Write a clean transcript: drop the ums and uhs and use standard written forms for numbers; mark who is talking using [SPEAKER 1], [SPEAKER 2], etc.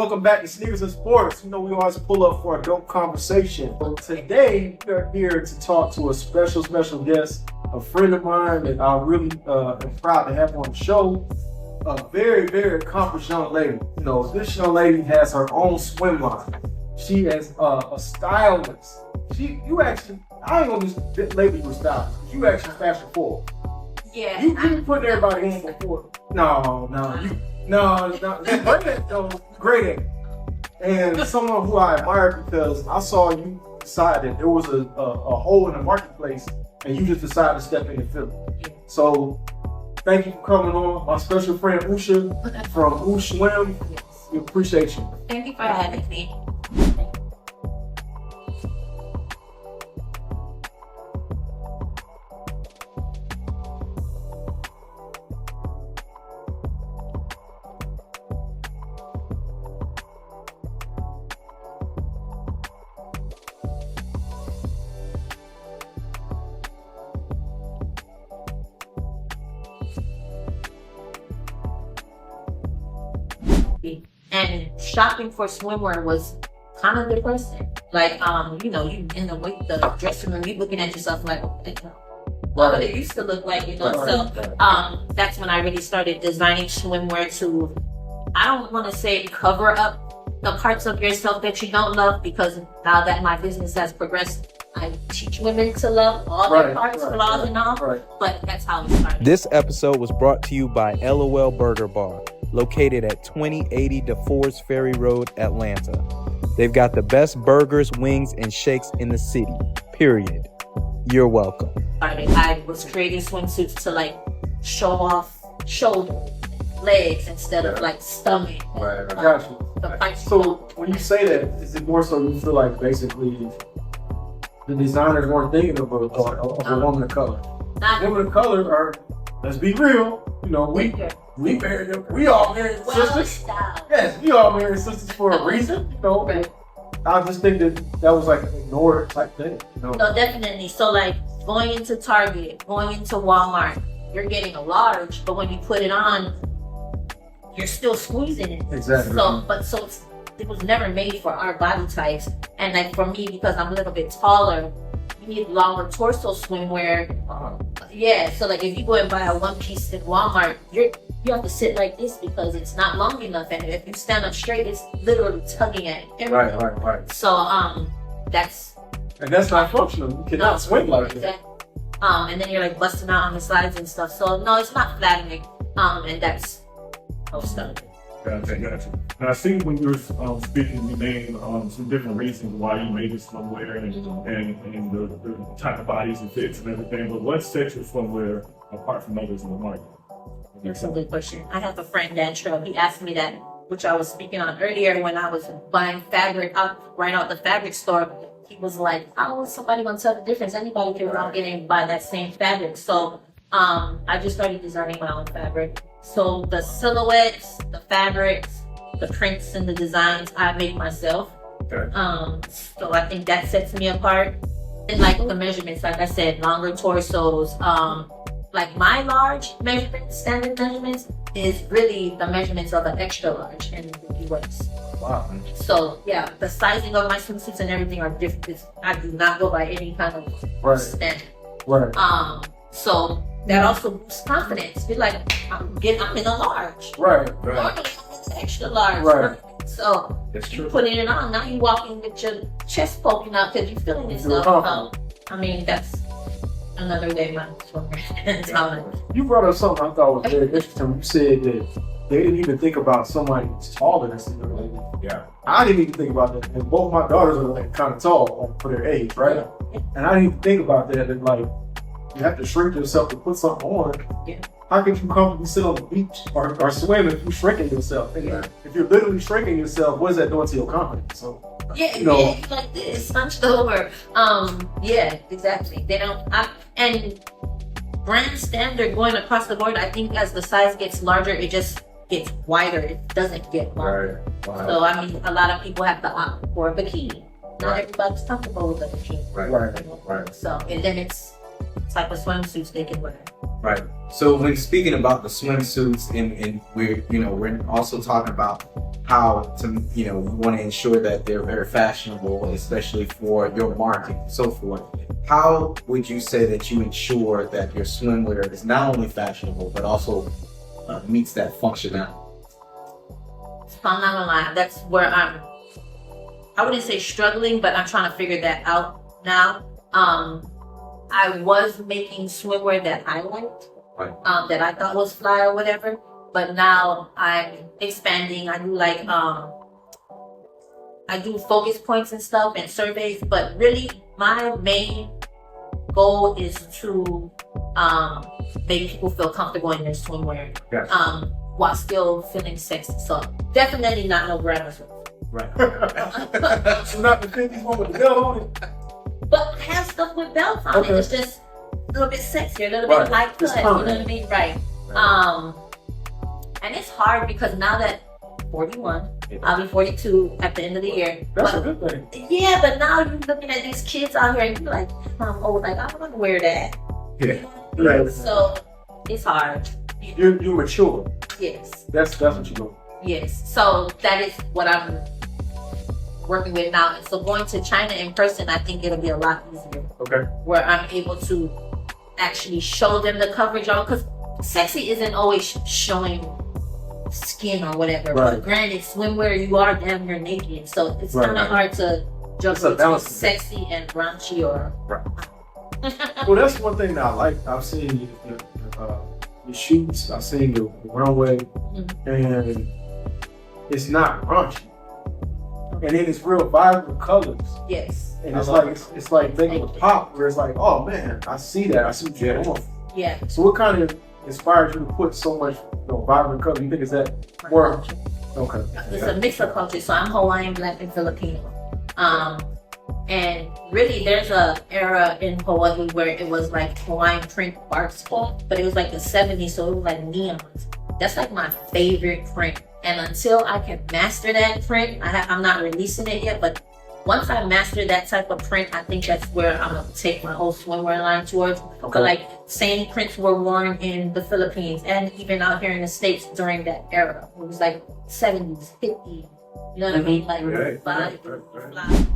[SPEAKER 1] Welcome back to Sneakers and Sports. You know, we always pull up for a dope conversation. Today, we're here to talk to a special guest, a friend of mine that I really am proud to have on the show. A very, very accomplished young lady. You know, this young lady has her own swim line. She is a stylist. I ain't gonna just label you a stylist. You actually fashion forward.
[SPEAKER 2] Yeah.
[SPEAKER 1] You put everybody in before. No. Great at it though. Great at it. And someone who I admire because I saw you decide that there was a hole in the marketplace and you just decided to step in and fill it. So thank you for coming on. My special friend Usha from Ush Swim. We appreciate you.
[SPEAKER 2] Thank you for having me. And shopping for swimwear was kind of depressing. Like, you in the dressing room, you looking at yourself like, what it used to look like, So, that's when I really started designing swimwear to, I don't want to say cover up the parts of yourself that you don't love, because now that my business has progressed, I teach women to love all their parts, flaws and all. But that's how it started.
[SPEAKER 3] This episode was brought to you by LOL Burger Bar, located at 2080 DeForest Ferry Road, Atlanta. They've got the best burgers, wings, and shakes in the city, period. You're welcome.
[SPEAKER 2] I was creating swimsuits to show off shoulders, legs, instead of stomach.
[SPEAKER 1] Right, I got you. So when you say that, is it more so you feel like basically the designers weren't thinking of a woman of color? Women of color are, let's be real, we all married sisters. Yes, we all married sisters for a reason, I just think that was an ignored type thing,
[SPEAKER 2] No, definitely. So going into Target, going into Walmart, you're getting a large, but when you put it on, you're still squeezing it.
[SPEAKER 1] Exactly.
[SPEAKER 2] So it was never made for our body types. And for me, because I'm a little bit taller, you need longer torso swimwear. Yeah, so if you go and buy a one piece in Walmart, you have to sit like this because it's not long enough, and if you stand up straight, it's literally tugging at everything.
[SPEAKER 1] Right.
[SPEAKER 2] So that's
[SPEAKER 1] not functional. You cannot swim like that.
[SPEAKER 2] And then you're busting out on the slides and stuff. So no, it's not flattering. And that's how it started.
[SPEAKER 4] Gotcha. Now I see when you were speaking, you named some different reasons why you made this swimwear and the type of bodies and fits and everything. But what sets your swimwear apart from others in the market?
[SPEAKER 2] That's a good question. I have a friend, Dan, he asked me that, which I was speaking on earlier when I was buying fabric right out the fabric store. He was like, how is somebody going to tell the difference? Anybody can walk in and buy that same fabric. So I just started designing my own fabric. So the silhouettes, the fabrics, the prints and the designs I make myself.
[SPEAKER 4] Okay.
[SPEAKER 2] So I think that sets me apart. And the measurements, like I said, longer torsos, my large measurements, standard measurements, is really the measurements of an extra large in the US.
[SPEAKER 1] Wow.
[SPEAKER 2] So yeah, the sizing of my swimsuits and everything are different. I do not go by any kind of standard.
[SPEAKER 1] Right.
[SPEAKER 2] So that also boosts confidence. Be like, I'm in a large.
[SPEAKER 1] Right.
[SPEAKER 2] Normally I'm in an extra large.
[SPEAKER 1] Right.
[SPEAKER 2] So
[SPEAKER 4] that's true.
[SPEAKER 2] You putting it on, now you walking with your chest poking out because you're feeling yourself. That's another way my swimwear.
[SPEAKER 1] You brought up something I thought was very interesting. You said that they didn't even think about somebody who's taller than somebody.
[SPEAKER 4] Yeah.
[SPEAKER 1] I didn't even think about that. And both my daughters are kind of tall for their age, right?
[SPEAKER 2] Yeah.
[SPEAKER 1] And I didn't even think about that. And you have to shrink yourself to put something on.
[SPEAKER 2] Yeah.
[SPEAKER 1] How can you comfortably sit on the beach or swim if you're shrinking yourself? If you're literally shrinking yourself, what is that doing to your confidence? So
[SPEAKER 2] like this, hunched over. Yeah, exactly. They don't. And brand standard going across the board. I think as the size gets larger, it just gets wider. It doesn't get longer.
[SPEAKER 1] Right. Wow.
[SPEAKER 2] So a lot of people have to opt for a bikini. Not everybody's comfortable with a bikini.
[SPEAKER 1] Right.
[SPEAKER 2] So and then it's type of swimsuits they can wear.
[SPEAKER 3] Right. So when speaking about the swimsuits, and we're also talking about how to, we want to ensure that they're very fashionable, especially for your market and so forth. How would you say that you ensure that your swimwear is not only fashionable, but also meets that functionality?
[SPEAKER 2] So I'm not gonna lie, that's where I wouldn't say struggling, but I'm trying to figure that out now. I was making swimwear that I liked,
[SPEAKER 3] Right.
[SPEAKER 2] that I thought was fly or whatever, but now I'm expanding. I do I do focus points and stuff and surveys, but really my main goal is to make people feel comfortable in their swimwear,
[SPEAKER 3] Gotcha.
[SPEAKER 2] while still feeling sexy. So definitely not no grammar swim.
[SPEAKER 3] Right.
[SPEAKER 1] So not the 50s one with the belt on it.
[SPEAKER 2] But have stuff with belts on it. It's just a little bit sexier, a little bit high cut.
[SPEAKER 1] It's
[SPEAKER 2] You know
[SPEAKER 1] fun.
[SPEAKER 2] what I mean? Right. And it's hard because now that 41, I'll be 42 at the end of the year.
[SPEAKER 1] That's
[SPEAKER 2] but,
[SPEAKER 1] a good thing.
[SPEAKER 2] Yeah, but now you're looking at these kids out here and you're like, I'm old, like I want to wear that.
[SPEAKER 3] Yeah.
[SPEAKER 1] Right.
[SPEAKER 2] So it's hard.
[SPEAKER 1] You're mature.
[SPEAKER 2] Yes.
[SPEAKER 1] That's what you do.
[SPEAKER 2] Yes. So that is what I'm working with now. And so going to China in person, I think it'll be a lot easier.
[SPEAKER 1] Okay.
[SPEAKER 2] Where I'm able to actually show them the coverage on, because sexy isn't always showing skin or whatever.
[SPEAKER 1] Right.
[SPEAKER 2] But granted, swimwear, you are damn near naked, so it's kind of hard to jump
[SPEAKER 1] It's a
[SPEAKER 2] between
[SPEAKER 1] balance.
[SPEAKER 2] sexy and raunchy or.
[SPEAKER 1] Well, that's one thing that I like. I've seen the shoots. I've seen the runway, and it's not raunchy. And then it's real vibrant colors.
[SPEAKER 2] Yes.
[SPEAKER 1] And it's like making a pop where it's like, oh man, I see that. I see what you're doing.
[SPEAKER 2] Yeah.
[SPEAKER 1] So what kind of inspired you to put so much vibrant color? You think is that more? Okay.
[SPEAKER 2] It's a mix of culture. So I'm Hawaiian, Black, and Filipino. And really, there's a era in Hawaii where it was like Hawaiian print bark cloth, but it was like the 70s, so it was like neons. That's like my favorite print. And until I can master that print, I'm not releasing it yet, but once I master that type of print, I think that's where I'm gonna take my whole swimwear line towards.
[SPEAKER 1] Okay.
[SPEAKER 2] But like, same prints were worn in the Philippines and even out here in the States during that era. It was like 70s, 50s, you know what I mean? Like,
[SPEAKER 1] Right.
[SPEAKER 2] fly,
[SPEAKER 1] Right.
[SPEAKER 2] fly.